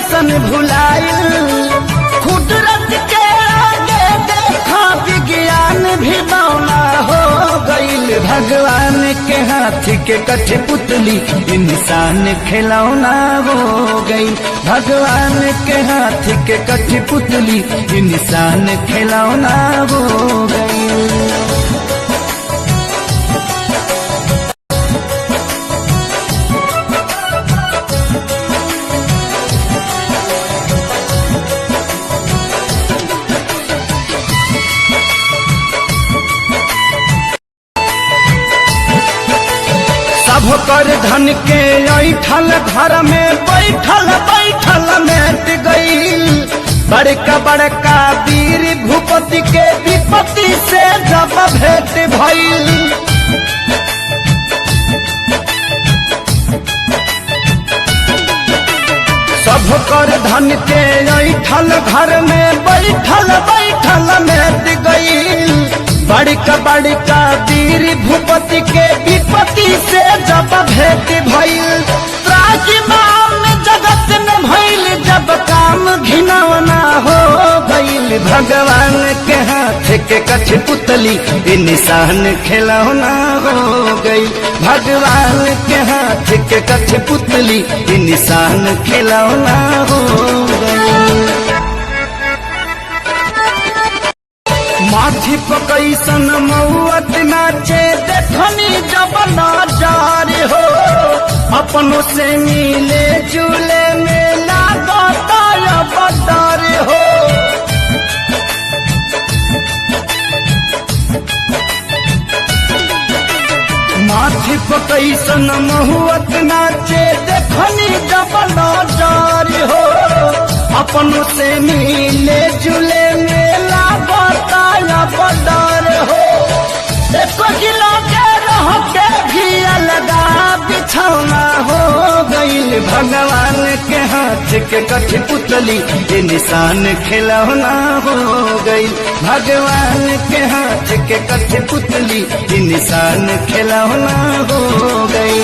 कैसन भुलाइल। कुदरत के आगे देखा विज्ञान भी बौना हो गईल। भगवान के हाथ के कठपुतली इंसान खिलौना हो गई। भगवान के हाथ के कठपुतली इंसान खिलौना हो गई। सब कर धन के ऐठल घर में बैठल बैठल मेट गईल। बड़का बड़का वीर भूपति के विपत्ति से जब भेंट भइल। सब कर धन के ऐठल घर में बैठल बैठल मेट गईल। बड़का बड़का वीर भूपति के विपत्ति से जब भेंट भइल। त्राजिमाम जगत में भइल जब काम घिनौना हो गईल। भगवान के हाथ के कठपुतली इंसान खिलौना हो गई। भगवान के हाथ के कठपुतली इंसान खिलौना हो गई। माथी पकैसन मौत नाचे देखनी जब नाजार हो। अपनों से मिले जुले मेला गाता बदार हो। माथी पकैसन महुअत नाचे देखनी जब नाजार हो। अपनों से मिले जुले मेला बताया बदर हो। एक किलो के रह के भी अलगा बिछौना हो गईल। भगवान के हाथ के कठपुतली ये निशान खिलौना हो गई। भगवान के हाथ के कठपुतली ये निशान खिलौना हो गई।